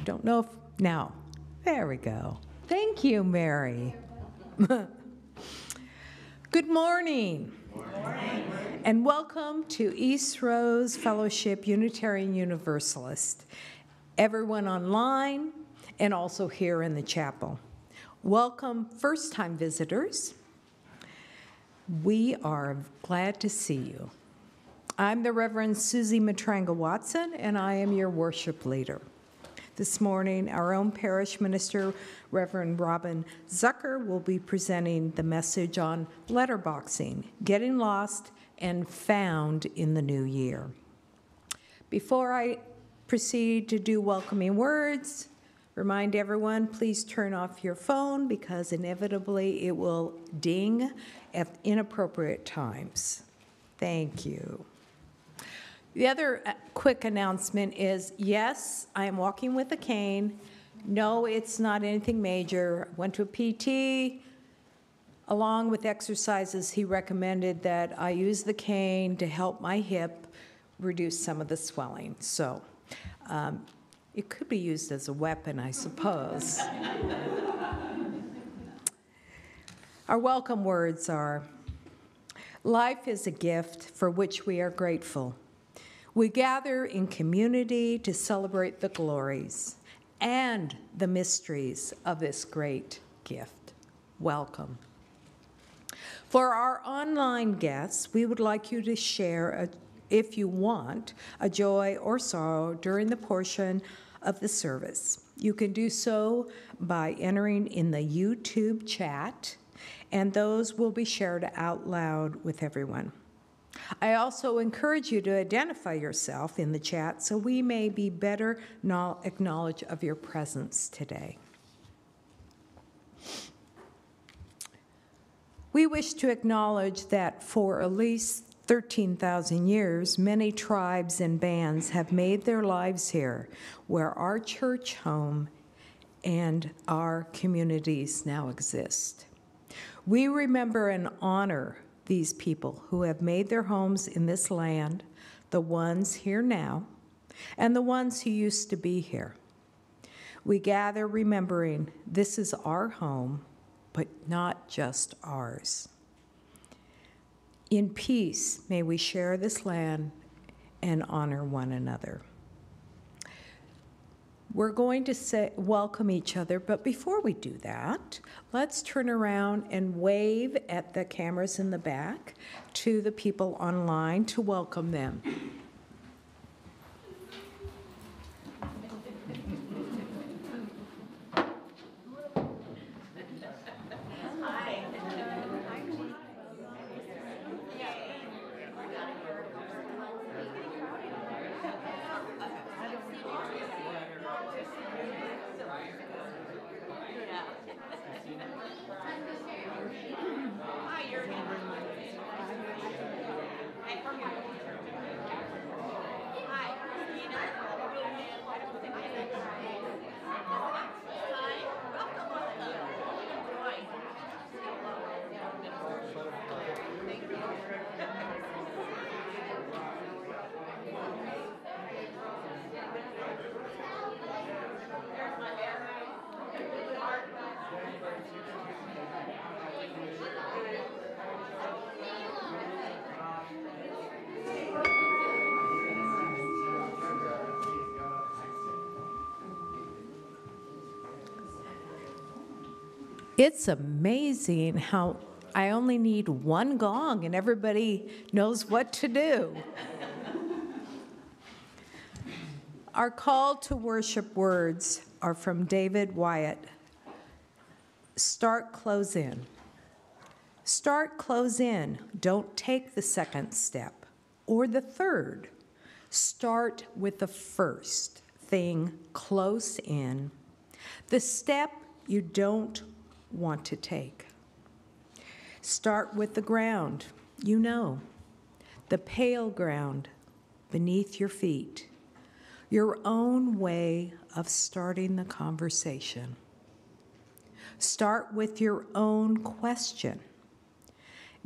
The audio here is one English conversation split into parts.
Don't know if, now, there we go. Thank you, Mary. Good morning. Good morning. And welcome to East Rose Fellowship Unitarian Universalist. Everyone online and also here in the chapel. Welcome, first-time visitors. We are glad to see you. I'm the Reverend Suzie Matranga-Watson, and I am your worship leader. This morning, our own parish minister, Reverend Landerman Zucker, will be presenting the message on letterboxing, getting lost and found in the new year. Before I proceed to do welcoming words, remind everyone, please turn off your phone because inevitably it will ding at inappropriate times. Thank you. The other quick announcement is, yes, I am walking with a cane. No, it's not anything major. Went to a PT. Along with exercises, he recommended that I use the cane to help my hip reduce some of the swelling. So it could be used as a weapon, I suppose. Our welcome words are, life is a gift for which we are grateful. We gather in community to celebrate the glories and the mysteries of this great gift. Welcome. For our online guests, we would like you to share, if you want, a joy or sorrow during the portion of the service. You can do so by entering in the YouTube chat, and those will be shared out loud with everyone. I also encourage you to identify yourself in the chat so we may be better acknowledge of your presence today. We wish to acknowledge that for at least 13,000 years, many tribes and bands have made their lives here, where our church home and our communities now exist. We remember and honor these people who have made their homes in this land, the ones here now, and the ones who used to be here. We gather remembering this is our home, but not just ours. In peace, may we share this land and honor one another. We're going to welcome each other, but before we do that, let's turn around and wave at the cameras in the back to the people online to welcome them. It's amazing how I only need one gong and everybody knows what to do. Our call to worship words are from David Wyatt. Start, close in. Start, close in. Don't take the second step or the third. Start with the first thing close in, the step you don't want to take. Start with the ground, you know, the pale ground beneath your feet, your own way of starting the conversation. Start with your own question.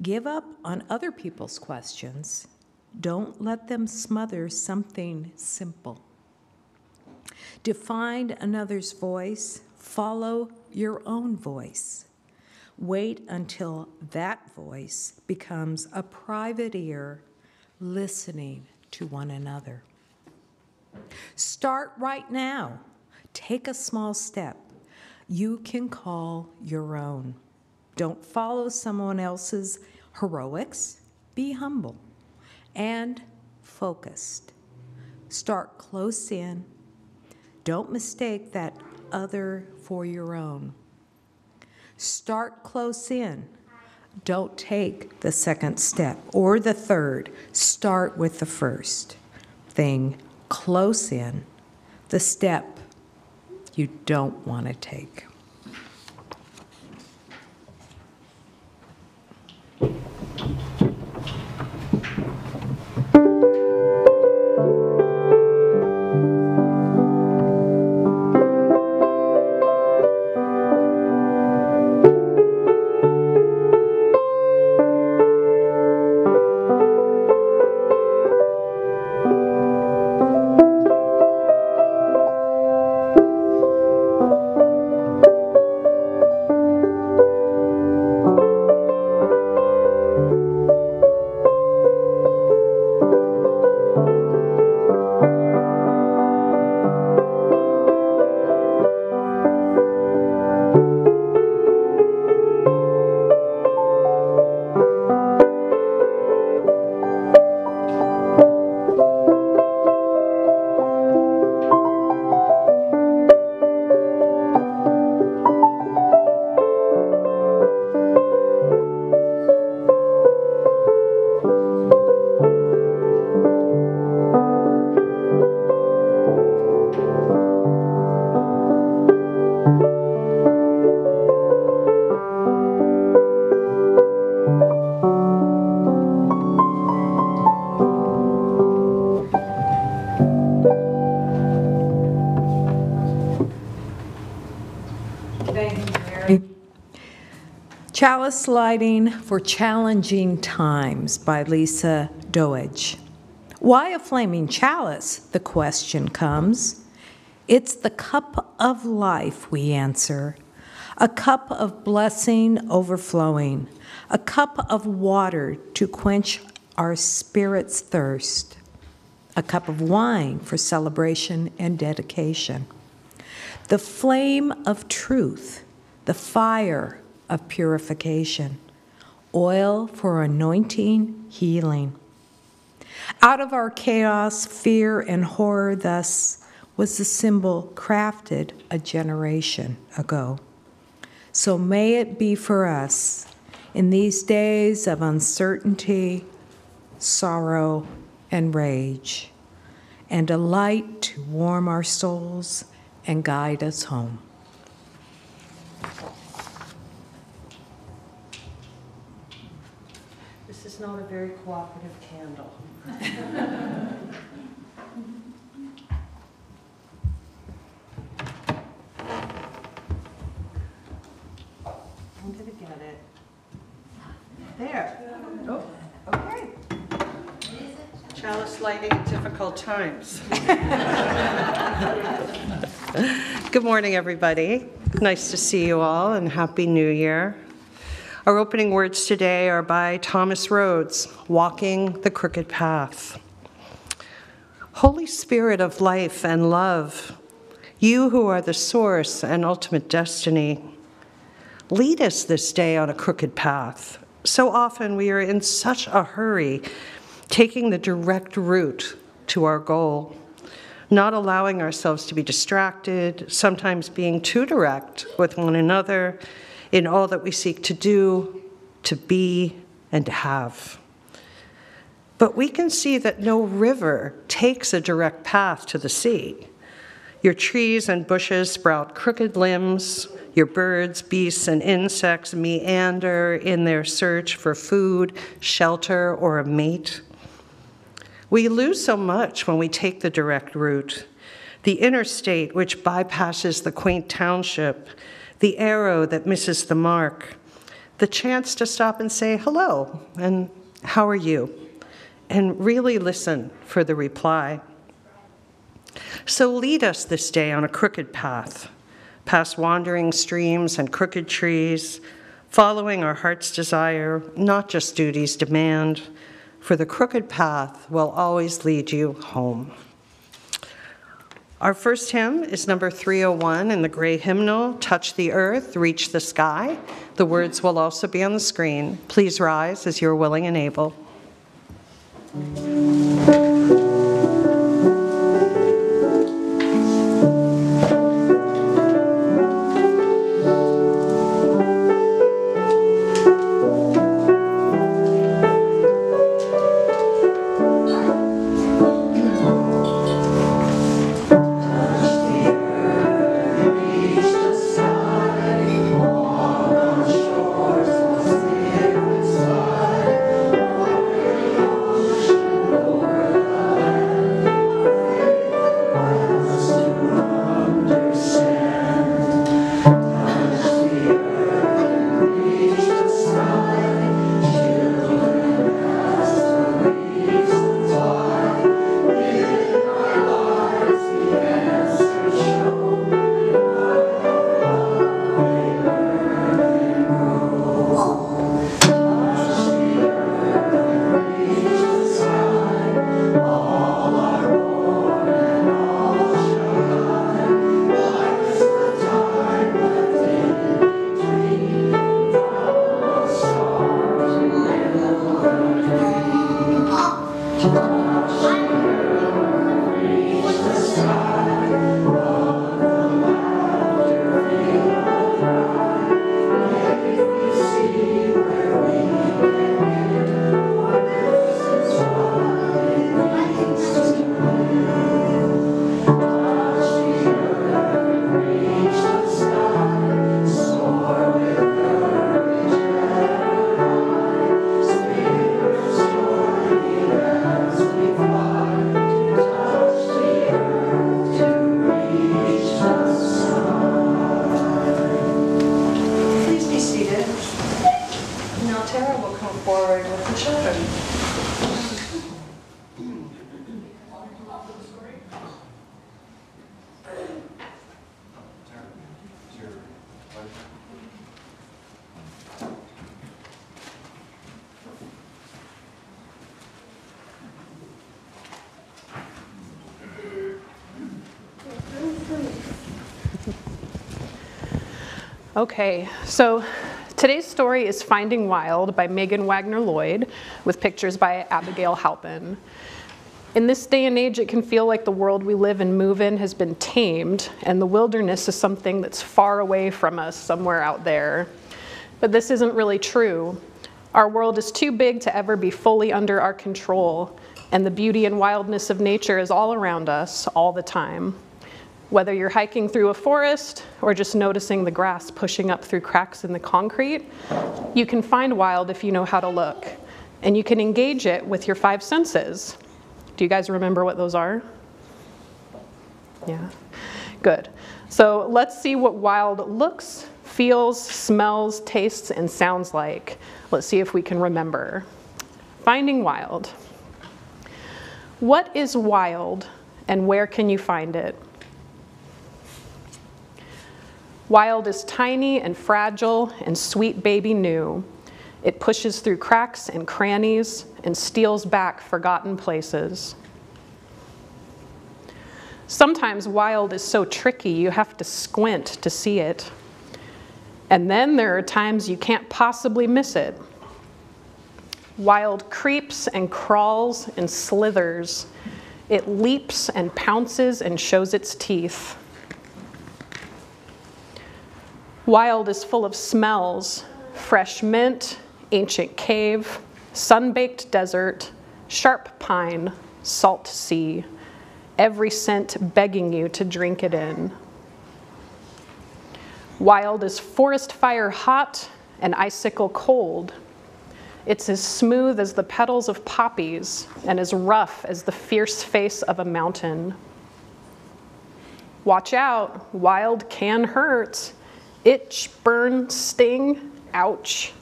Give up on other people's questions. Don't let them smother something simple. Define another's voice. Follow your own voice. Wait until that voice becomes a private ear listening to one another. Start right now. Take a small step you can call your own. Don't follow someone else's heroics. Be humble and focused. Start close in. Don't mistake that other for your own. Start close in. Don't take the second step or the third. Start with the first thing close in, the step you don't want to take. Chalice Lighting for Challenging Times by Lisa Doege. Why a flaming chalice? The question comes. It's the cup of life, we answer. A cup of blessing overflowing. A cup of water to quench our spirit's thirst. A cup of wine for celebration and dedication. The flame of truth, the fire of purification, oil for anointing, healing. Out of our chaos, fear, and horror, thus was the symbol crafted a generation ago. So may it be for us in these days of uncertainty, sorrow, and rage, and a light to warm our souls and guide us home. This is not a very cooperative candle. I'm going to get it. There. Oh, okay. Chalice lighting at difficult times. Good morning, everybody. Nice to see you all, and Happy New Year. Our opening words today are by Thomas Rhodes, Walking the Crooked Path. Holy Spirit of life and love, you who are the source and ultimate destiny, lead us this day on a crooked path. So often we are in such a hurry, taking the direct route to our goal, not allowing ourselves to be distracted, sometimes being too direct with one another, in all that we seek to do, to be, and to have. But we can see that no river takes a direct path to the sea. Your trees and bushes sprout crooked limbs, your birds, beasts, and insects meander in their search for food, shelter, or a mate. We lose so much when we take the direct route. The interstate, which bypasses the quaint township, the arrow that misses the mark, the chance to stop and say hello, and how are you? And really listen for the reply. So lead us this day on a crooked path, past wandering streams and crooked trees, following our heart's desire, not just duty's demand, for the crooked path will always lead you home. Our first hymn is number 301 in the gray hymnal, Touch the Earth, Reach the Sky. The words will also be on the screen. Please rise as you're willing and able. Tara will come forward with the children. Okay, so today's story is Finding Wild by Megan Wagner-Lloyd with pictures by Abigail Halpin. In this day and age, it can feel like the world we live and move in has been tamed, and the wilderness is something that's far away from us, somewhere out there. But this isn't really true. Our world is too big to ever be fully under our control, and the beauty and wildness of nature is all around us, all the time. Whether you're hiking through a forest or just noticing the grass pushing up through cracks in the concrete, you can find wild if you know how to look, and you can engage it with your 5 senses. Do you guys remember what those are? Yeah, good. So let's see what wild looks, feels, smells, tastes, and sounds like. Let's see if we can remember. Finding wild. What is wild, and where can you find it? Wild is tiny and fragile and sweet baby new. It pushes through cracks and crannies and steals back forgotten places. Sometimes wild is so tricky you have to squint to see it. And then there are times you can't possibly miss it. Wild creeps and crawls and slithers. It leaps and pounces and shows its teeth. Wild is full of smells: fresh mint, ancient cave, sun-baked desert, sharp pine, salt sea, every scent begging you to drink it in. Wild is forest fire hot and icicle cold. It's as smooth as the petals of poppies and as rough as the fierce face of a mountain. Watch out, wild can hurt. Itch, burn, sting, ouch.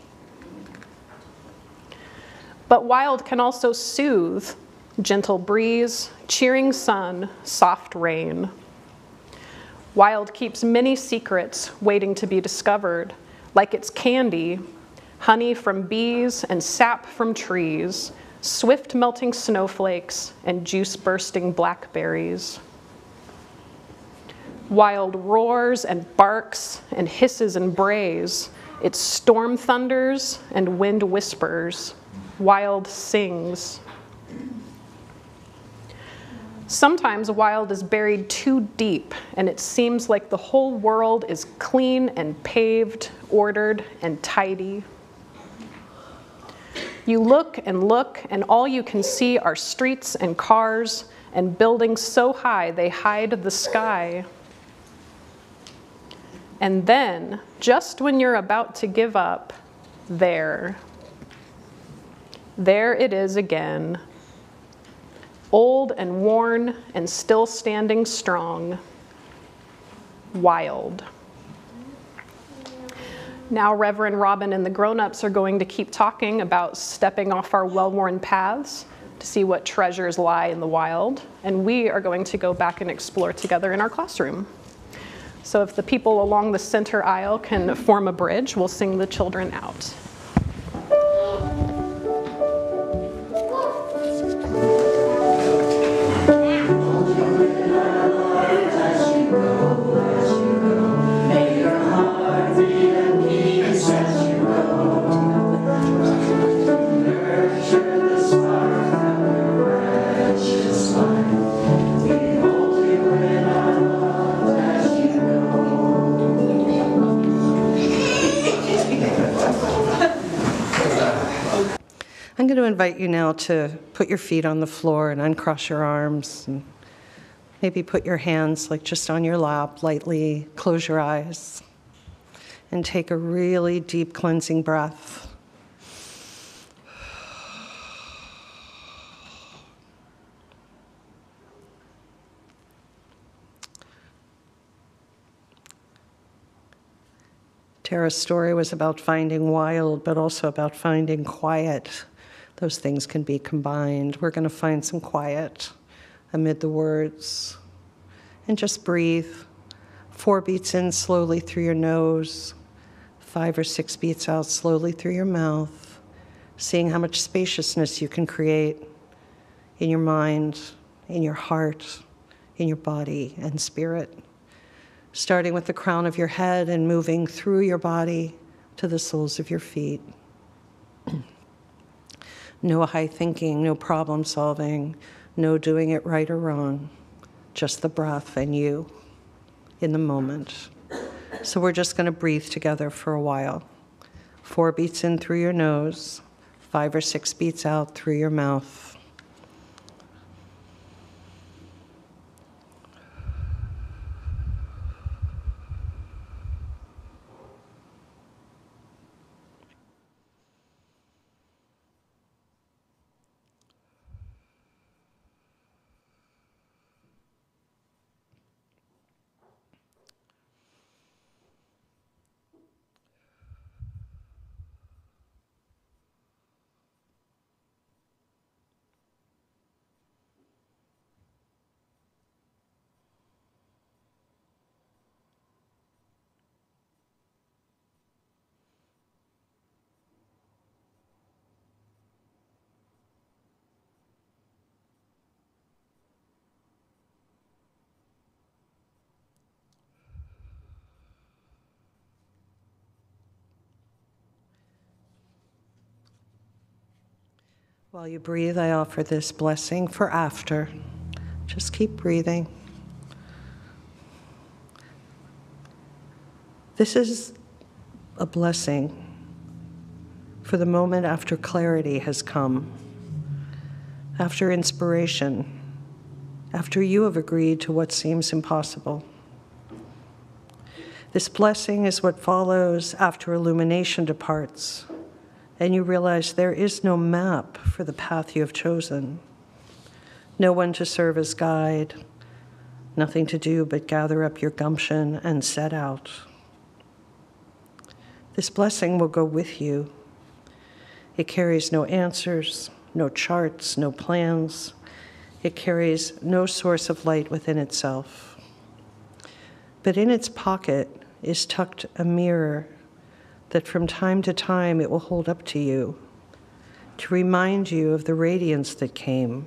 But wild can also soothe: gentle breeze, cheering sun, soft rain. Wild keeps many secrets waiting to be discovered, like it's candy, honey from bees and sap from trees, swift melting snowflakes and juice bursting blackberries. Wild roars and barks and hisses and brays. It storm thunders and wind whispers. Wild sings. Sometimes wild is buried too deep, and it seems like the whole world is clean and paved, ordered and tidy. You look, and all you can see are streets and cars and buildings so high they hide the sky. And then, just when you're about to give up, there it is again, old and worn and still standing strong, wild. Now Reverend Robin and the grown-ups are going to keep talking about stepping off our well-worn paths to see what treasures lie in the wild, and we are going to go back and explore together in our classroom. So if the people along the center aisle can form a bridge, we'll sing the children out. I'm going to invite you now to put your feet on the floor and uncross your arms, and maybe put your hands like just on your lap, lightly close your eyes, and take a really deep cleansing breath. Tara's story was about finding wild, but also about finding quiet. Those things can be combined. We're going to find some quiet amid the words. And just breathe. 4 beats in slowly through your nose, 5 or 6 beats out slowly through your mouth, seeing how much spaciousness you can create in your mind, in your heart, in your body and spirit. Starting with the crown of your head and moving through your body to the soles of your feet. No high thinking, no problem solving, no doing it right or wrong, just the breath and you in the moment. So we're just going to breathe together for a while. 4 beats in through your nose, 5 or 6 beats out through your mouth. While you breathe, I offer this blessing for after. Just keep breathing. This is a blessing for the moment after clarity has come, after inspiration, after you have agreed to what seems impossible. This blessing is what follows after illumination departs, and you realize there is no map for the path you have chosen, no one to serve as guide, nothing to do but gather up your gumption and set out. This blessing will go with you. It carries no answers, no charts, no plans. It carries no source of light within itself. But in its pocket is tucked a mirror that from time to time it will hold up to you to remind you of the radiance that came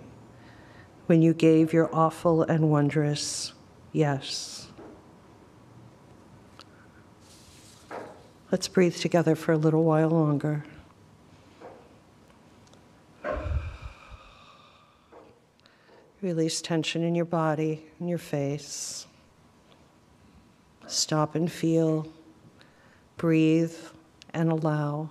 when you gave your awful and wondrous yes. Let's breathe together for a little while longer. Release tension in your body, in your face. Stop and feel. Breathe and allow.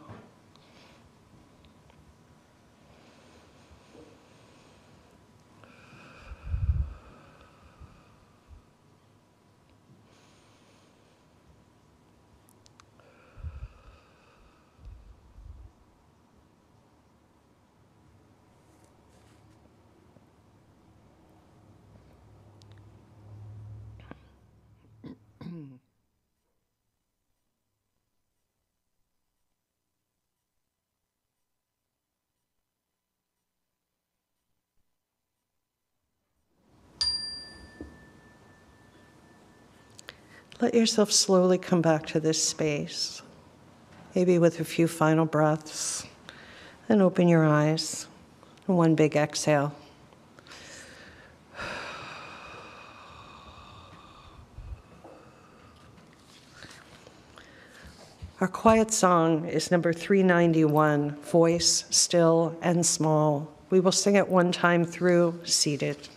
Let yourself slowly come back to this space, maybe with a few final breaths, and open your eyes. One big exhale. Our quiet song is number 391, Voice, Still and Small. We will sing it one time through, seated.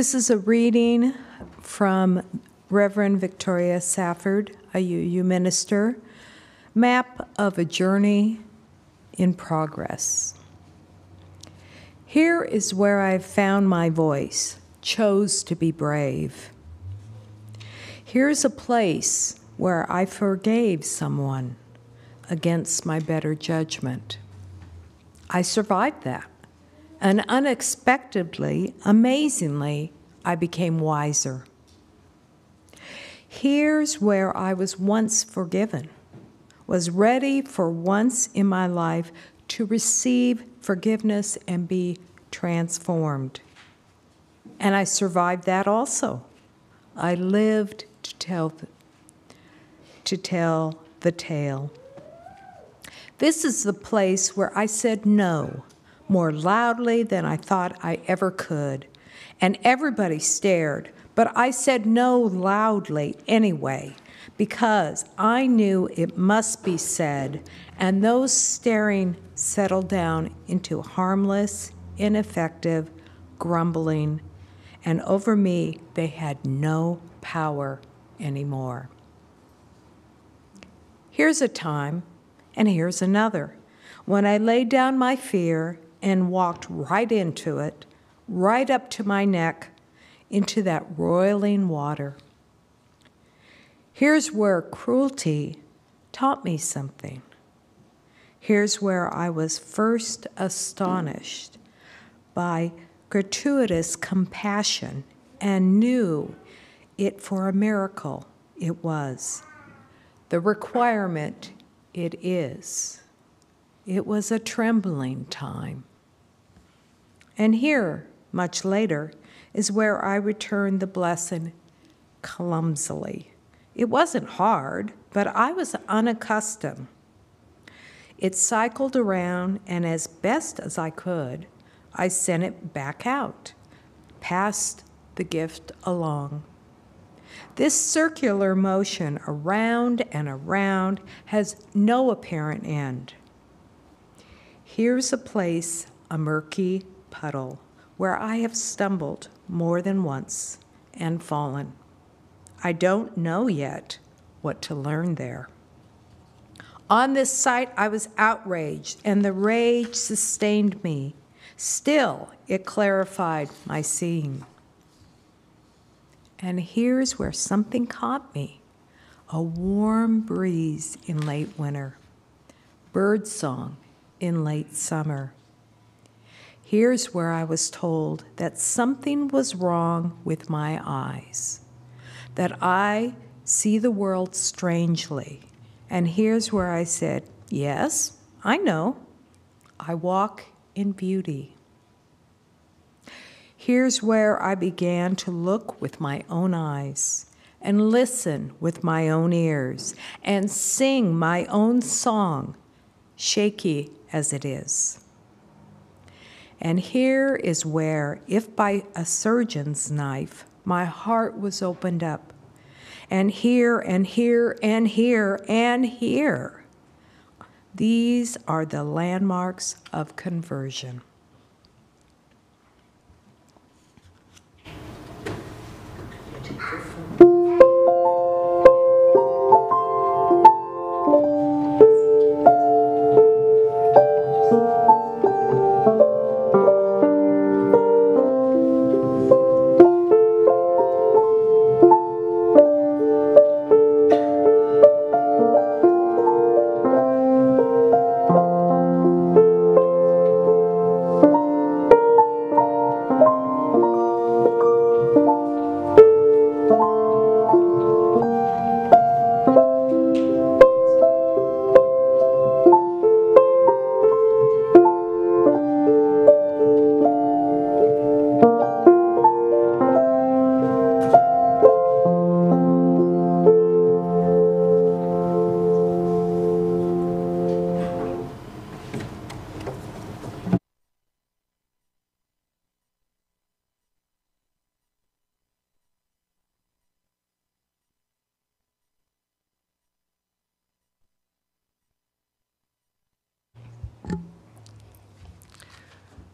This is a reading from Reverend Victoria Safford, a UU minister, Map of a Journey in Progress. Here is where I found my voice, chose to be brave. Here's a place where I forgave someone against my better judgment. I survived that, and unexpectedly, amazingly, I became wiser. Here's where I was once forgiven, was ready for once in my life to receive forgiveness and be transformed. And I survived that also. I lived to tell the tale. This is the place where I said no more loudly than I thought I ever could. And everybody stared, but I said no loudly anyway, because I knew it must be said, and those staring settled down into harmless, ineffective grumbling, and over me they had no power anymore. Here's a time, and here's another, when I laid down my fear and walked right into it, right up to my neck, into that roiling water. Here's where cruelty taught me something. Here's where I was first astonished by gratuitous compassion and knew it for a miracle it was. The requirement it is. It was a trembling time. And here, much later, is where I returned the blessing clumsily. It wasn't hard, but I was unaccustomed. It cycled around, and as best as I could, I sent it back out, passed the gift along. This circular motion around and around has no apparent end. Here's a place, a murky puddle, where I have stumbled more than once and fallen. I don't know yet what to learn there. On this site, I was outraged, and the rage sustained me. Still, it clarified my seeing. And here's where something caught me, a warm breeze in late winter, birdsong in late summer. Here's where I was told that something was wrong with my eyes, that I see the world strangely. And here's where I said, yes, I know. I walk in beauty. Here's where I began to look with my own eyes and listen with my own ears and sing my own song, shaky as it is. And here is where, if by a surgeon's knife, my heart was opened up, and here and here and here and here, these are the landmarks of conversion.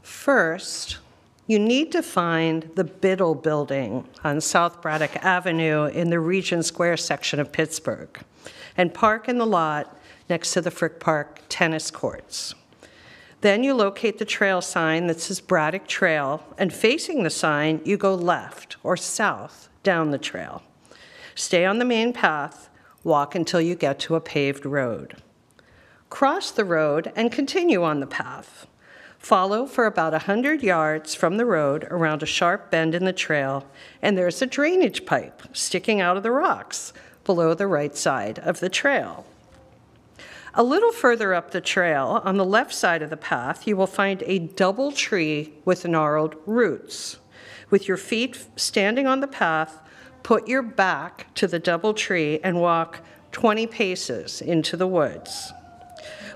First, you need to find the Biddle Building on South Braddock Avenue in the Regent Square section of Pittsburgh and park in the lot next to the Frick Park tennis courts. Then you locate the trail sign that says Braddock Trail, and facing the sign, you go left or south down the trail. Stay on the main path, walk until you get to a paved road. Cross the road and continue on the path. Follow for about 100 yards from the road around a sharp bend in the trail, and there's a drainage pipe sticking out of the rocks below the right side of the trail. A little further up the trail, on the left side of the path, you will find a double tree with gnarled roots. With your feet standing on the path, put your back to the double tree and walk 20 paces into the woods.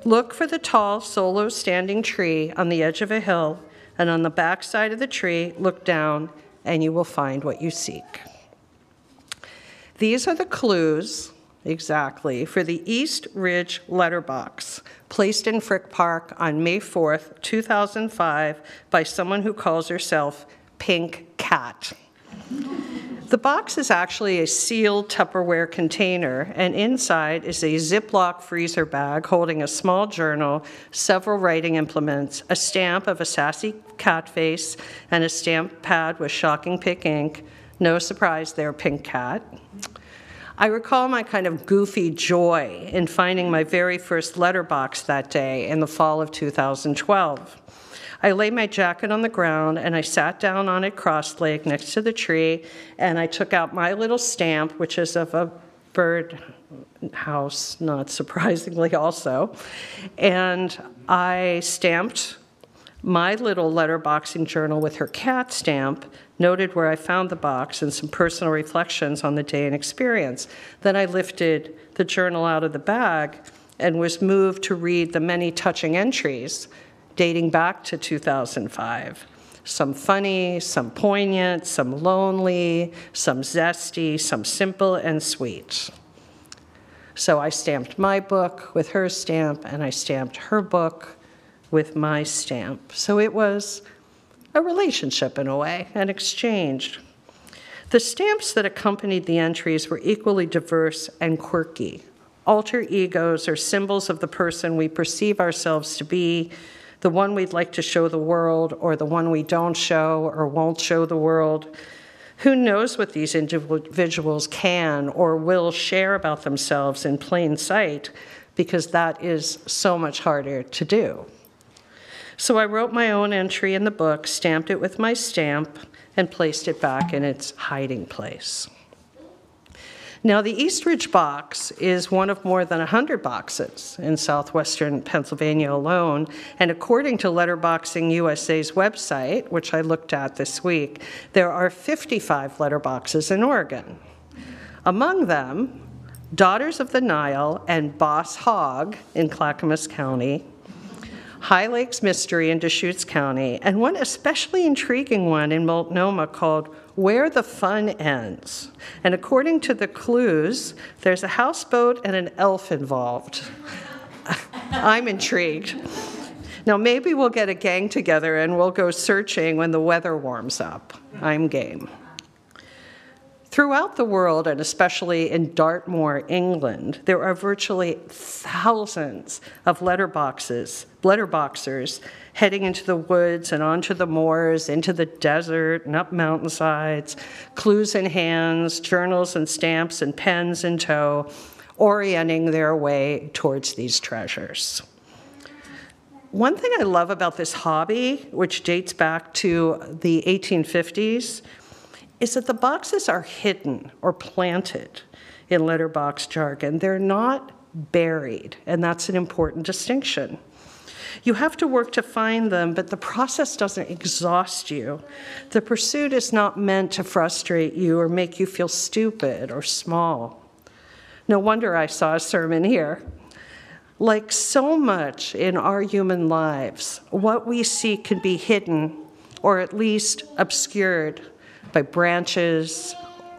Look for the tall, solo standing tree on the edge of a hill, and on the back side of the tree, look down, and you will find what you seek. These are the clues, exactly, for the East Ridge letterbox, placed in Frick Park on May 4th, 2005, by someone who calls herself Pink Cat. The box is actually a sealed Tupperware container, and inside is a Ziploc freezer bag holding a small journal, several writing implements, a stamp of a sassy cat face, and a stamp pad with shocking pink ink. No surprise there, Pink Cat. I recall my kind of goofy joy in finding my very first letterbox that day in the fall of 2012. I laid my jacket on the ground, and I sat down on it cross-legged next to the tree, and I took out my little stamp, which is of a bird house, not surprisingly also, and I stamped my little letterboxing journal with her cat stamp, noted where I found the box, and some personal reflections on the day and experience. Then I lifted the journal out of the bag and was moved to read the many touching entries dating back to 2005. Some funny, some poignant, some lonely, some zesty, some simple and sweet. So I stamped my book with her stamp, and I stamped her book with my stamp. So it was a relationship in a way, an exchange. The stamps that accompanied the entries were equally diverse and quirky. Alter egos or symbols of the person we perceive ourselves to be, the one we'd like to show the world, or the one we don't show or won't show the world. Who knows what these individuals can or will share about themselves in plain sight, because that is so much harder to do. So I wrote my own entry in the book, stamped it with my stamp, and placed it back in its hiding place. Now, the East Ridge box is one of more than 100 boxes in southwestern Pennsylvania alone, and according to Letterboxing USA's website, which I looked at this week, there are 55 letterboxes in Oregon. Among them, Daughters of the Nile and Boss Hog in Clackamas County, High Lakes Mystery in Deschutes County, and one especially intriguing one in Multnomah called Where the Fun Ends. And according to the clues, there's a houseboat and an elf involved. I'm intrigued. Now, maybe we'll get a gang together and we'll go searching when the weather warms up. I'm game. Throughout the world, and especially in Dartmoor, England, there are virtually thousands of letterboxers heading into the woods and onto the moors, into the desert and up mountainsides, clues in hands, journals and stamps and pens in tow, orienting their way towards these treasures. One thing I love about this hobby, which dates back to the 1850s, is that the boxes are hidden or planted in letterbox jargon. They're not buried, and that's an important distinction. You have to work to find them, but the process doesn't exhaust you. The pursuit is not meant to frustrate you or make you feel stupid or small. No wonder I saw a sermon here. Like so much in our human lives, what we seek can be hidden or at least obscured by branches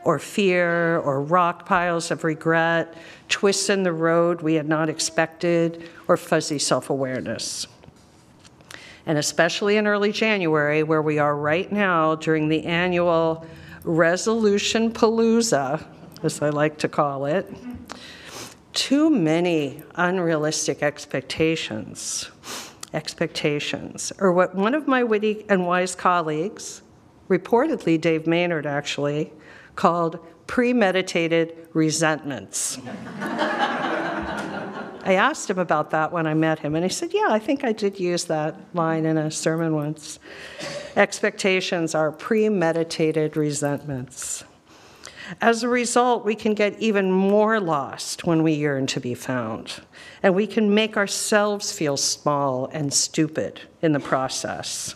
or fear or rock piles of regret, twists in the road we had not expected, or fuzzy self-awareness. and especially in early January, where we are right now during the annual Resolution Palooza, as I like to call it, too many unrealistic expectations, or what one of my witty and wise colleagues, reportedly Dave Maynard actually, called premeditated resentments. I asked him about that when I met him, and he said, yeah, I think I did use that line in a sermon once. Expectations are premeditated resentments. As a result, we can get even more lost when we yearn to be found, and we can make ourselves feel small and stupid in the process.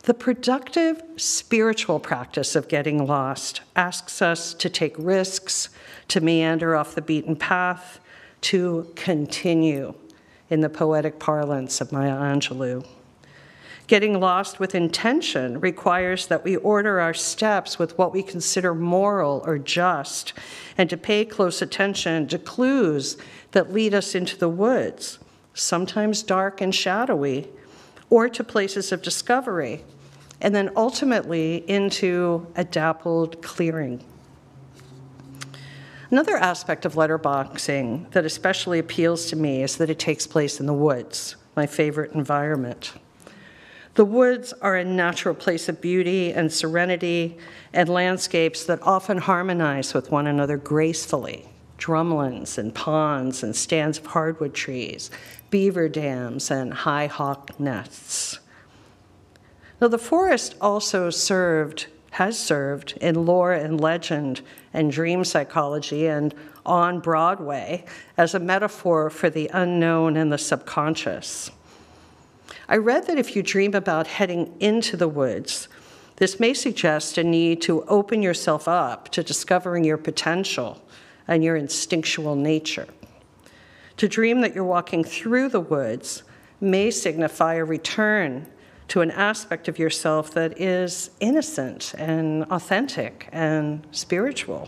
The productive spiritual practice of getting lost asks us to take risks, to meander off the beaten path, to continue, in the poetic parlance of Maya Angelou. Getting lost with intention requires that we order our steps with what we consider moral or just, and to pay close attention to clues that lead us into the woods, sometimes dark and shadowy, or to places of discovery, and then ultimately into a dappled clearing. Another aspect of letterboxing that especially appeals to me is that it takes place in the woods, my favorite environment. The woods are a natural place of beauty and serenity and landscapes that often harmonize with one another gracefully. Drumlins and ponds and stands of hardwood trees, beaver dams and high hawk nests. Now, the forest also has served in lore and legend and dream psychology and on Broadway as a metaphor for the unknown and the subconscious. I read that if you dream about heading into the woods, this may suggest a need to open yourself up to discovering your potential and your instinctual nature. To dream that you're walking through the woods may signify a return to an aspect of yourself that is innocent and authentic and spiritual.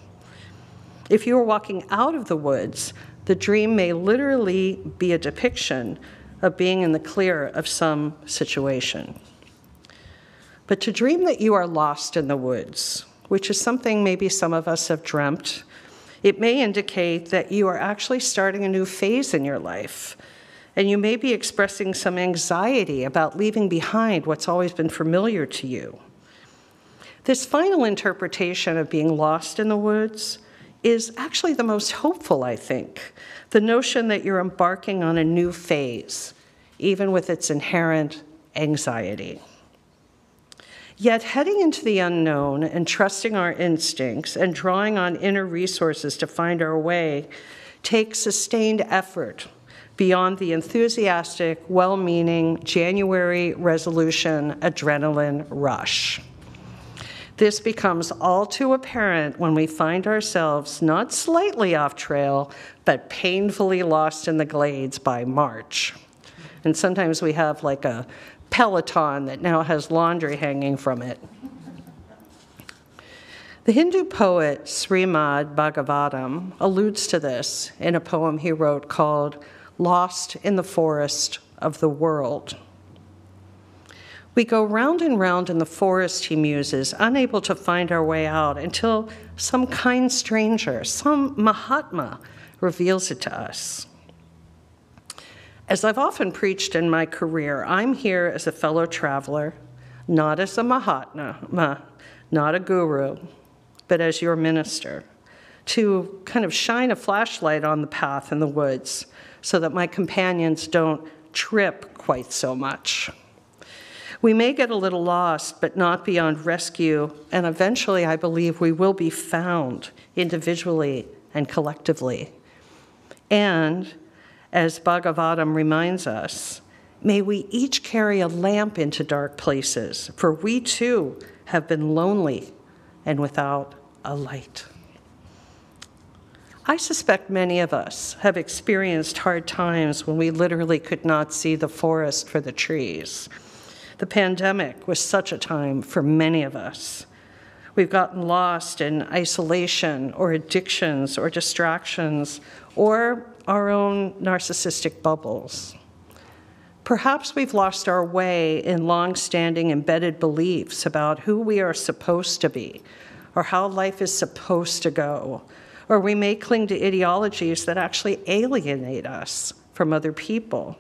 If you are walking out of the woods, the dream may literally be a depiction of being in the clear of some situation. But to dream that you are lost in the woods, which is something maybe some of us have dreamt, it may indicate that you are actually starting a new phase in your life, and you may be expressing some anxiety about leaving behind what's always been familiar to you. This final interpretation of being lost in the woods is actually the most hopeful, I think. The notion that you're embarking on a new phase, even with its inherent anxiety. Yet heading into the unknown and trusting our instincts and drawing on inner resources to find our way takes sustained effort beyond the enthusiastic, well-meaning January resolution adrenaline rush. This becomes all too apparent when we find ourselves not slightly off trail, but painfully lost in the glades by March. And sometimes we have like a Peloton that now has laundry hanging from it. The Hindu poet Srimad Bhagavatam alludes to this in a poem he wrote called Lost in the Forest of the World. We go round and round in the forest, he muses, unable to find our way out until some kind stranger, some Mahatma, reveals it to us. As I've often preached in my career, I'm here as a fellow traveler, not as a Mahatma, not a guru, but as your minister, to kind of shine a flashlight on the path in the woods so that my companions don't trip quite so much. We may get a little lost, but not beyond rescue, and eventually I believe we will be found individually and collectively. And, as Bhagavatam reminds us, may we each carry a lamp into dark places, for we too have been lonely and without a light. I suspect many of us have experienced hard times when we literally could not see the forest for the trees. The pandemic was such a time for many of us. We've gotten lost in isolation or addictions or distractions or our own narcissistic bubbles. Perhaps we've lost our way in long-standing embedded beliefs about who we are supposed to be or how life is supposed to go. Or we may cling to ideologies that actually alienate us from other people.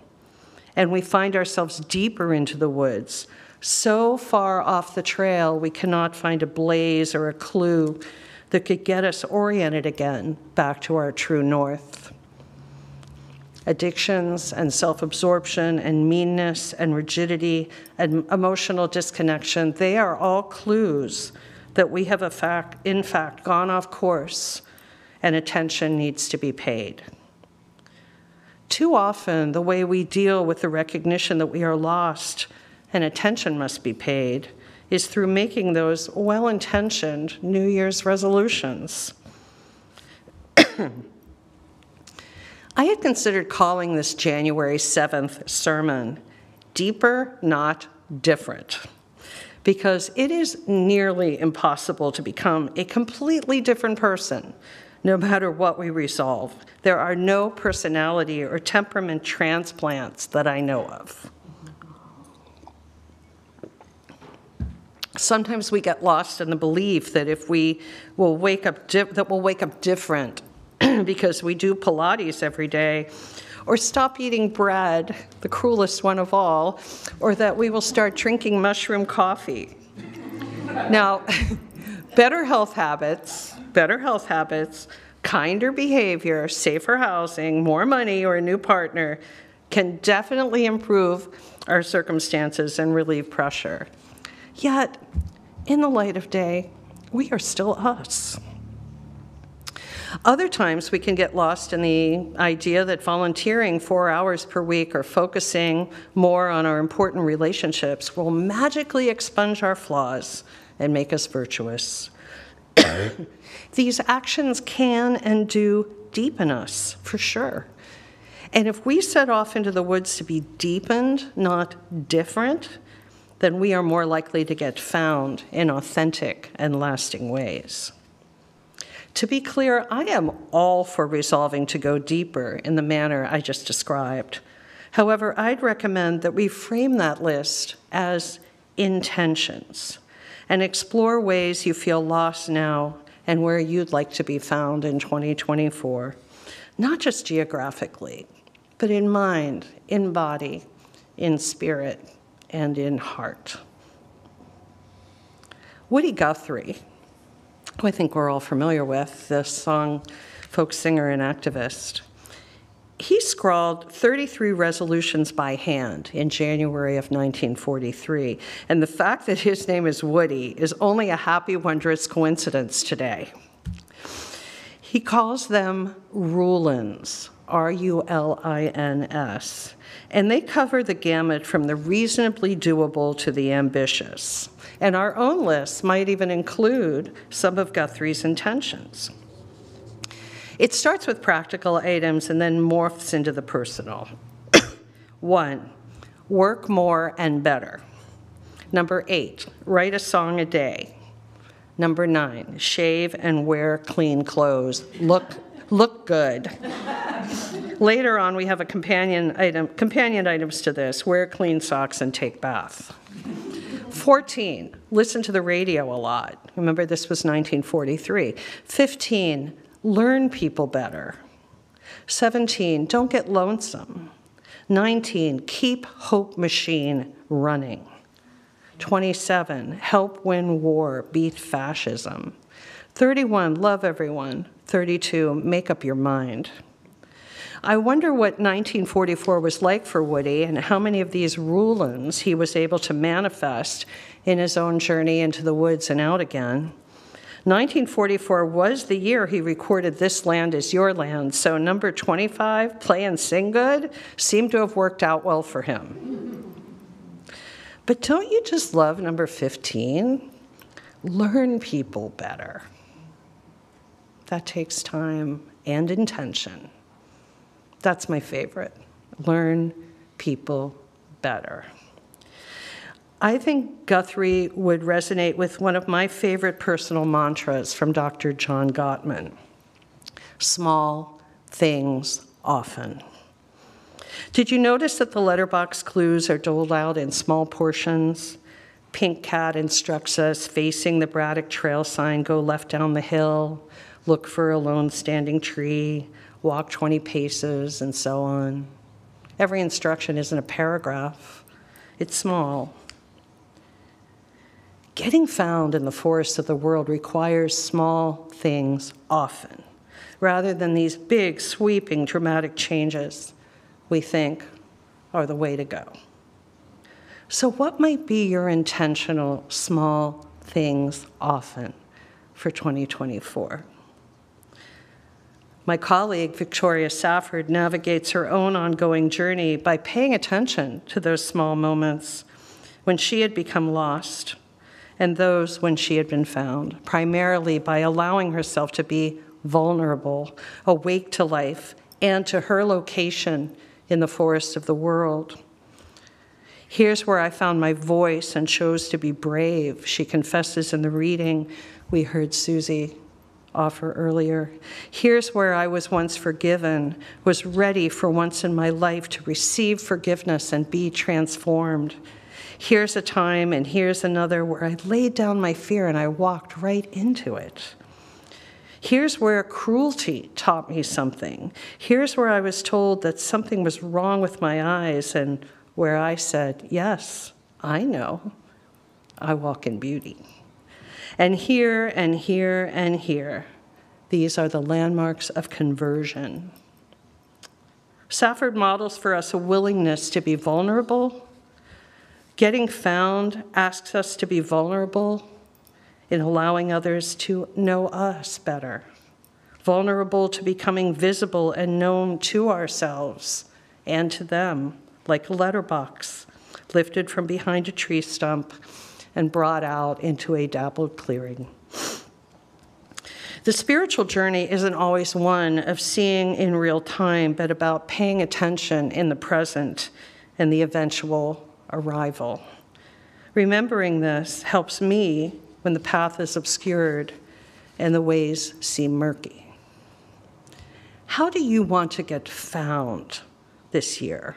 And we find ourselves deeper into the woods, so far off the trail we cannot find a blaze or a clue that could get us oriented again back to our true north. Addictions and self-absorption and meanness and rigidity and emotional disconnection, they are all clues that we have in fact gone off course and attention needs to be paid. Too often, the way we deal with the recognition that we are lost and attention must be paid is through making those well-intentioned New Year's resolutions. I had considered calling this January 7th sermon, Deeper, Not Different, because it is nearly impossible to become a completely different person, no matter what we resolve. There are no personality or temperament transplants that I know of. Sometimes we get lost in the belief that if we will wake up different because we do Pilates every day, or stop eating bread, the cruelest one of all, or that we will start drinking mushroom coffee. Now, better health habits, kinder behavior, safer housing, more money, or a new partner can definitely improve our circumstances and relieve pressure. Yet, in the light of day, we are still us. Other times we can get lost in the idea that volunteering 4 hours per week or focusing more on our important relationships will magically expunge our flaws and make us virtuous. These actions can and do deepen us, for sure. And if we set off into the woods to be deepened, not different, then we are more likely to get found in authentic and lasting ways. To be clear, I am all for resolving to go deeper in the manner I just described. However, I'd recommend that we frame that list as intentions and explore ways you feel lost now and where you'd like to be found in 2024, not just geographically, but in mind, in body, in spirit, and in heart. Woody Guthrie, who I think we're all familiar with, the song folk singer and activist, he scrawled 33 resolutions by hand in January of 1943. And the fact that his name is Woody is only a happy, wondrous coincidence today. He calls them rulins, R-U-L-I-N-S, and they cover the gamut from the reasonably doable to the ambitious. And our own list might even include some of Guthrie's intentions. It starts with practical items and then morphs into the personal. 1, work more and better. Number 8, write a song a day. Number 9, shave and wear clean clothes. Look good. Later on, we have a companion items to this: wear clean socks and take bath. 14, listen to the radio a lot. Remember, this was 1943. 15, learn people better. 17, don't get lonesome. 19, keep hope machine running. 27, help win war, beat fascism. 31, love everyone. 32, make up your mind. I wonder what 1944 was like for Woody and how many of these rulings he was able to manifest in his own journey into the woods and out again. 1944 was the year he recorded This Land Is Your Land, so number 25, Play and Sing Good, seemed to have worked out well for him. But don't you just love number 15? Learn people better. That takes time and intention. That's my favorite. Learn people better. I think Guthrie would resonate with one of my favorite personal mantras from Dr. John Gottman. Small things often. Did you notice that the letterbox clues are doled out in small portions? Pink Cat instructs us, facing the Braddock Trail sign, go left down the hill, look for a lone standing tree, walk 20 paces, and so on. Every instruction isn't a paragraph. It's small. Getting found in the forests of the world requires small things often, rather than these big, sweeping, dramatic changes we think are the way to go. So what might be your intentional small things often for 2024? My colleague, Victoria Safford, navigates her own ongoing journey by paying attention to those small moments when she had become lost and those when she had been found, primarily by allowing herself to be vulnerable, awake to life, and to her location in the forest of the world. Here's where I found my voice and chose to be brave, she confesses in the reading we heard Suzie offer earlier. Here's where I was once forgiven, was ready for once in my life to receive forgiveness and be transformed. Here's a time and here's another where I laid down my fear and I walked right into it. Here's where cruelty taught me something. Here's where I was told that something was wrong with my eyes and where I said, yes, I know, I walk in beauty. And here and here and here, these are the landmarks of conversion. Safford models for us a willingness to be vulnerable. Getting found asks us to be vulnerable in allowing others to know us better. Vulnerable to becoming visible and known to ourselves and to them, like a letterbox lifted from behind a tree stump and brought out into a dappled clearing. The spiritual journey isn't always one of seeing in real time, but about paying attention in the present and the eventual arrival. Remembering this helps me when the path is obscured and the ways seem murky. How do you want to get found this year?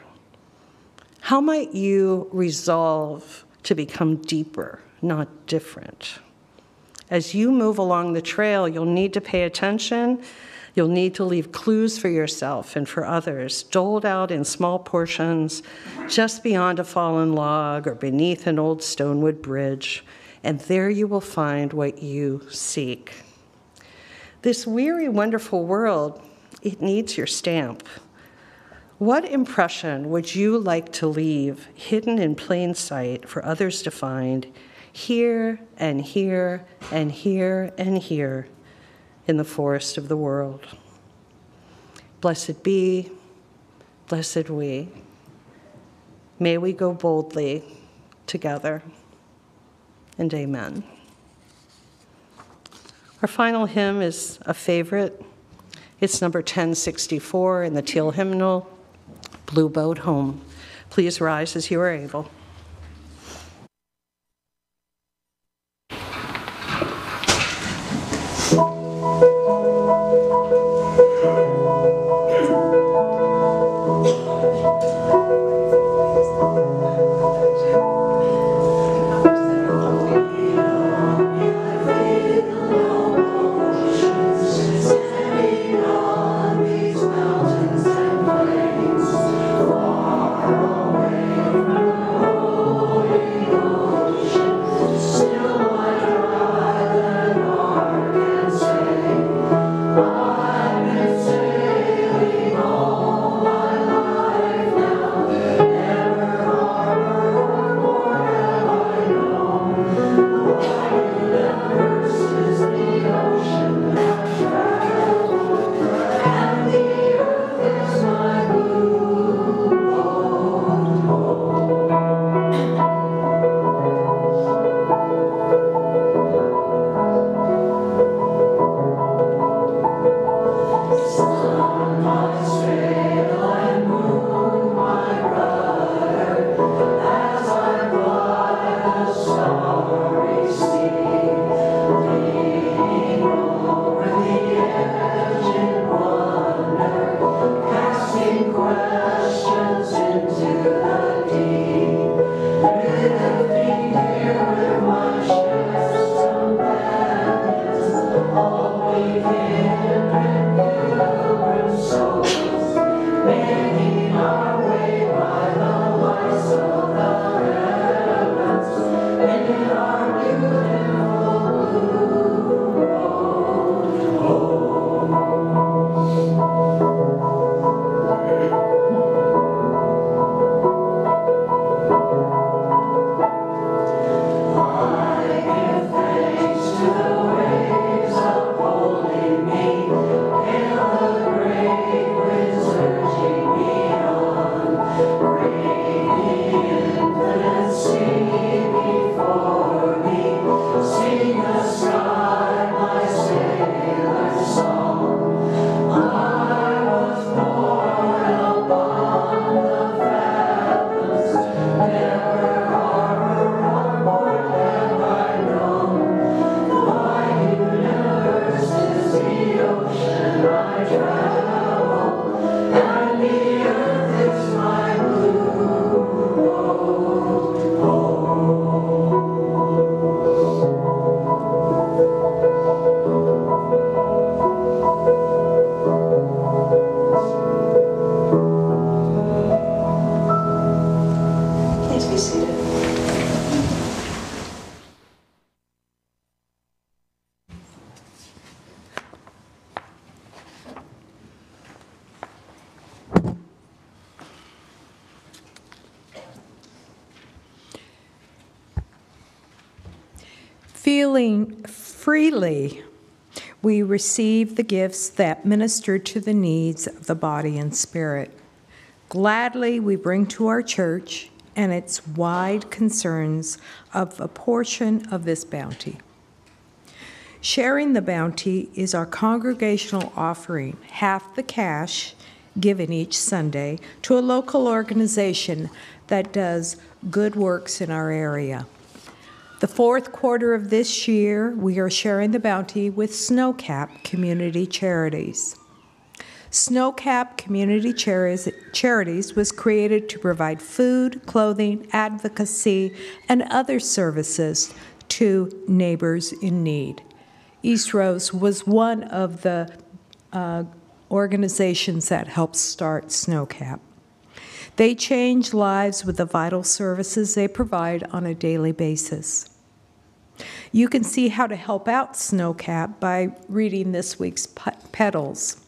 How might you resolve to become deeper, not different? As you move along the trail, you'll need to pay attention. You'll need to leave clues for yourself and for others, doled out in small portions, just beyond a fallen log or beneath an old stonewood bridge, and there you will find what you seek. This weary, wonderful world, it needs your stamp. What impression would you like to leave hidden in plain sight for others to find here and here and here and here in the forest of the world? Blessed be, blessed we. May we go boldly together, and amen. Our final hymn is a favorite. It's number 1064 in the Teal Hymnal, Blue Boat Home. Please rise as you are able. Away Feeling freely, we receive the gifts that minister to the needs of the body and spirit. Gladly, we bring to our church and its wide concerns of a portion of this bounty. Sharing the bounty is our congregational offering, half the cash given each Sunday to a local organization that does good works in our area. The fourth quarter of this year, we are sharing the bounty with Snowcap Community Charities. Snowcap Community Charities was created to provide food, clothing, advocacy, and other services to neighbors in need. East Rose was one of the organizations that helped start Snowcap. They change lives with the vital services they provide on a daily basis. You can see how to help out Snowcap by reading this week's petals.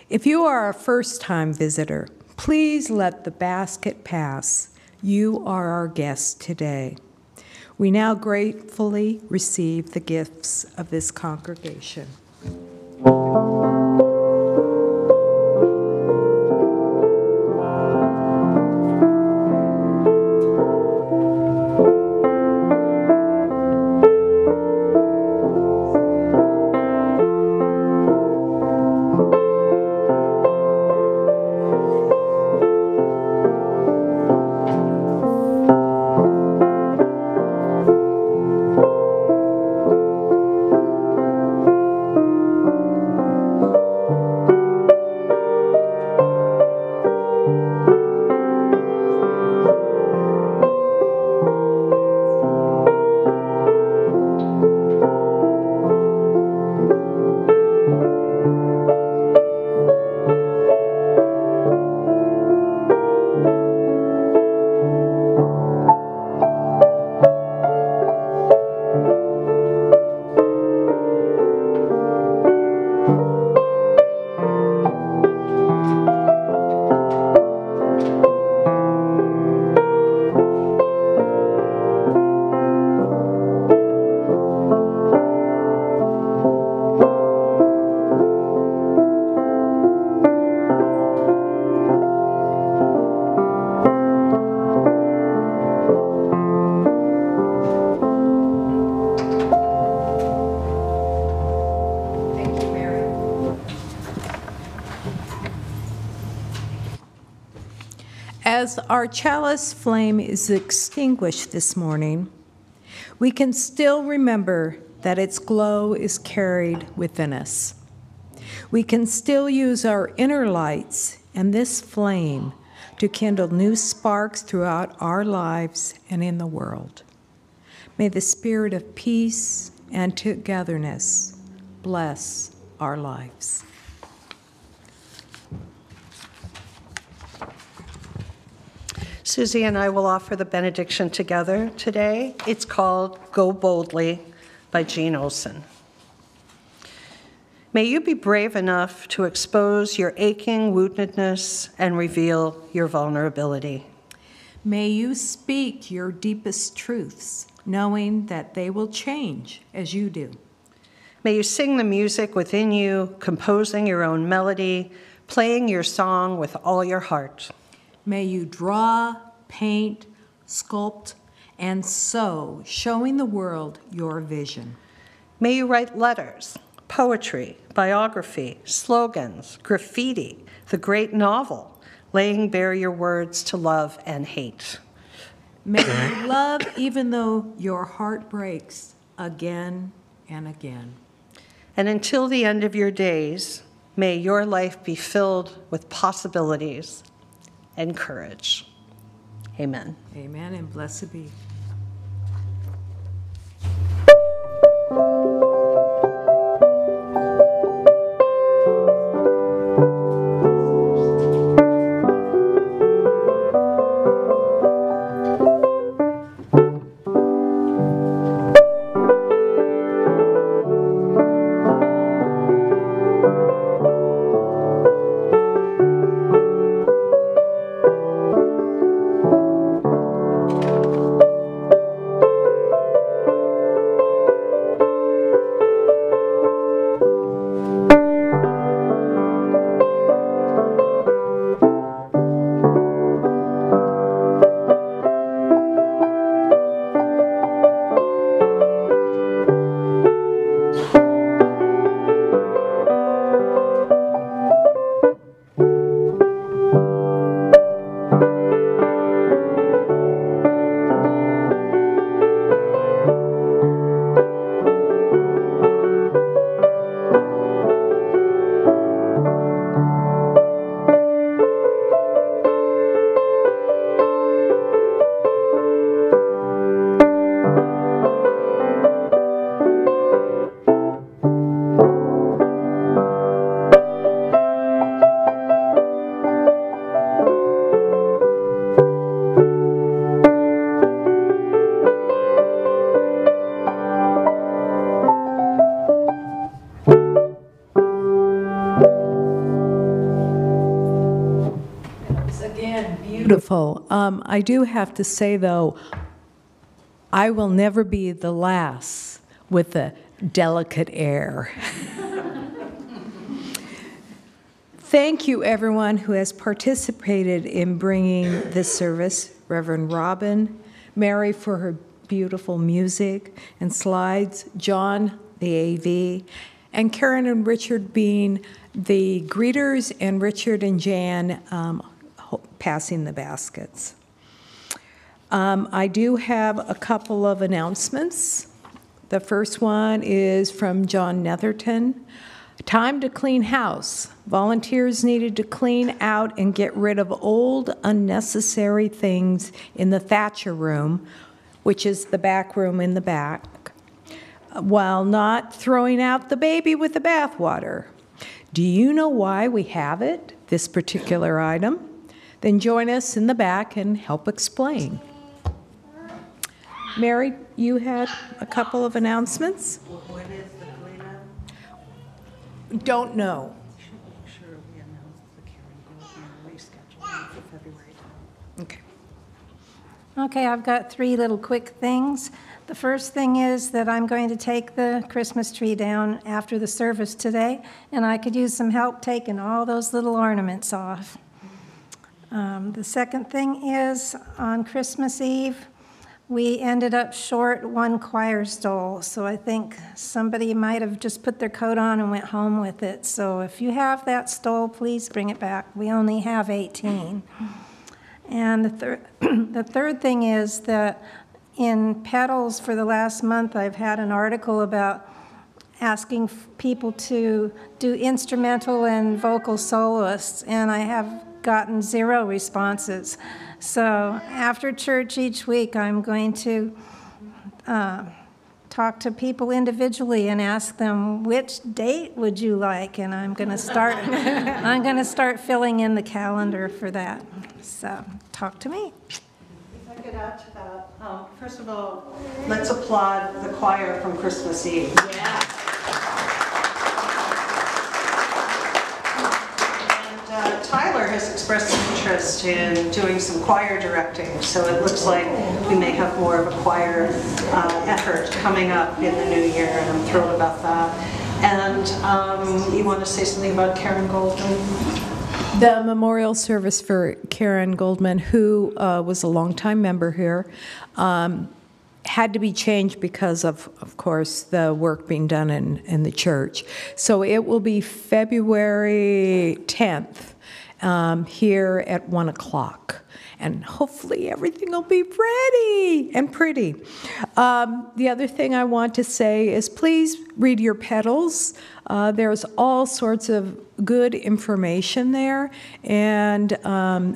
If you are a first-time visitor, please let the basket pass. You are our guest today. We now gratefully receive the gifts of this congregation. As our chalice flame is extinguished this morning, we can still remember that its glow is carried within us. We can still use our inner lights and this flame to kindle new sparks throughout our lives and in the world. May the spirit of peace and togetherness bless our lives. Suzie and I will offer the benediction together today. It's called Go Boldly by Jean Olson. May you be brave enough to expose your aching woundedness and reveal your vulnerability. May you speak your deepest truths, knowing that they will change as you do. May you sing the music within you, composing your own melody, playing your song with all your heart. May you draw, paint, sculpt, and sew, showing the world your vision. May you write letters, poetry, biography, slogans, graffiti, the great novel, laying bare your words to love and hate. May you love even though your heart breaks again and again. And until the end of your days, may your life be filled with possibilities and courage. Amen. Amen, and blessed be. beautiful. I do have to say, though, I will never be the last with a delicate air. Thank you, everyone who has participated in bringing this service. Reverend Robin, Mary for her beautiful music and slides, John, the AV, and Karen and Richard being the greeters, and Richard and Jan passing the baskets. I do have a couple of announcements. The first one is from John Netherton. Time to clean house. Volunteers needed to clean out and get rid of old, unnecessary things in the Thatcher room, which is the back room in the back, while not throwing out the baby with the bathwater. Do you know why we have it, this particular item? Then join us in the back and help explain. Mary, you had a couple of announcements? When is the cleanup? Don't know. Make sure we announce the Karen Goldman rescheduling for February. Okay. Okay, I've got 3 little quick things. The first thing is that I'm going to take the Christmas tree down after the service today, and I could use some help taking all those little ornaments off. The second thing is, on Christmas Eve, we ended up short 1 choir stole, so I think somebody might have just put their coat on and went home with it. So if you have that stole, please bring it back. We only have 18. And the third thing is that in Petals for the last month, I've had an article about asking people to do instrumental and vocal soloists, and I have gotten 0 responses. So after church each week, I'm going to talk to people individually and ask them, which date would you like? And I'm going to start filling in the calendar for that. So talk to me. If I could add to that, first of all, let's applaud the choir from Christmas Eve. Yeah. And Tyler has expressed some interest in doing some choir directing, so it looks like we may have more of a choir effort coming up in the new year, and I'm thrilled about that. And you want to say something about Karen Goldman? The memorial service for Karen Goldman, who was a longtime member here, had to be changed because of course, the work being done in the church. So it will be February 10th here at 1 o'clock. And hopefully everything will be ready and pretty. The other thing I want to say is please read your Petals. There's all sorts of good information there and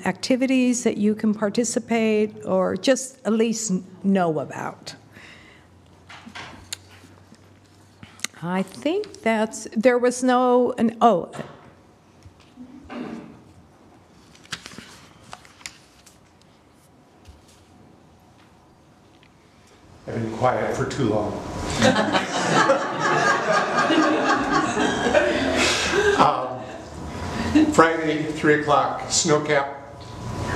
activities that you can participate or just at least know about. I think there was no, I've been quiet for too long. Friday, 3 o'clock, Snowcap,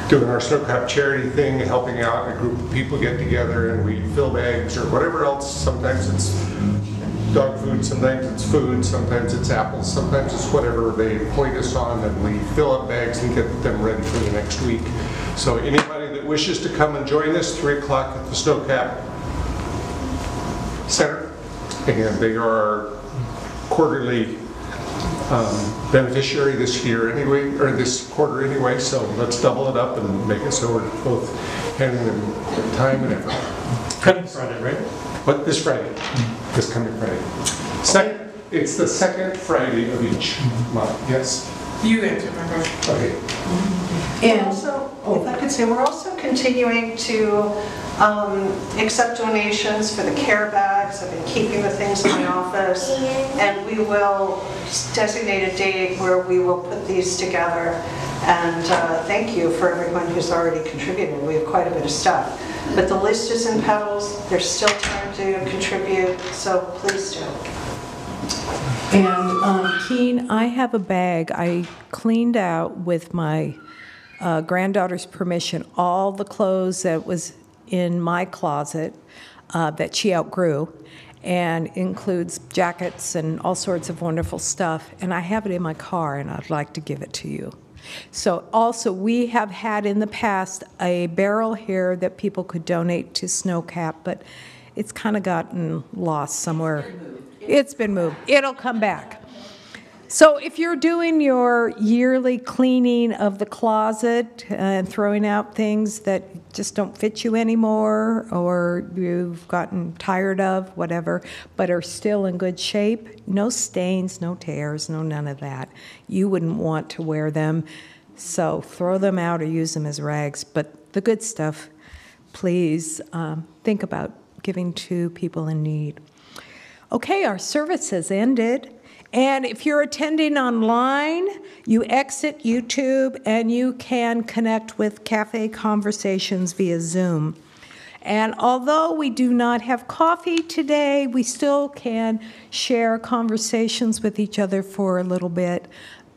doing our Snowcap charity thing, helping out. A group of people get together and we fill bags or whatever else. Sometimes it's dog food, sometimes it's food, sometimes it's apples, sometimes it's whatever they point us on, and we fill up bags and get them ready for the next week. So anybody that wishes to come and join us, 3 o'clock at the Snowcap Center, and they are our quarterly beneficiary this year anyway, or this quarter anyway, so let's double it up and make it so we're both handing them time and effort. Coming Friday, right? What, this Friday? This coming Friday. It's the second Friday of each month, yes? You answer my question. Okay. And also, if I could say, we're also continuing to accept donations for the care bags. I've been keeping the things in my office, and we will designate a date where we will put these together. And thank you for everyone who's already contributed. We have quite a bit of stuff. But the list is in Petals. There's still time to contribute, so please do. And Keen, I have a bag I cleaned out with my granddaughter's permission, all the clothes that was in my closet that she outgrew, and includes jackets and all sorts of wonderful stuff. And I have it in my car, and I'd like to give it to you. So also, we have had in the past a barrel here that people could donate to Snowcap, but it's kind of gotten lost somewhere. It's been moved. It'll come back. So if you're doing your yearly cleaning of the closet and throwing out things that just don't fit you anymore, or you've gotten tired of, whatever, but are still in good shape, no stains, no tears, no none of that. You wouldn't want to wear them, so throw them out or use them as rags. But the good stuff, please think about giving to people in need. Okay, our service has ended. And if you're attending online, you exit YouTube and you can connect with Cafe Conversations via Zoom. And although we do not have coffee today, we still can share conversations with each other for a little bit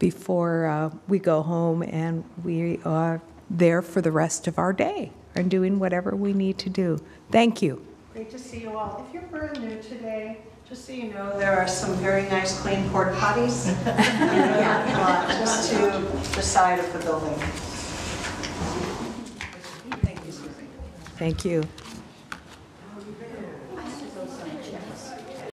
before we go home, and we are there for the rest of our day and doing whatever we need to do. Thank you. Great to see you all. If you're brand new today, just so you know, there are some very nice clean porta potties in the parking lot just to the side of the building. Thank you, Suzie. Thank you.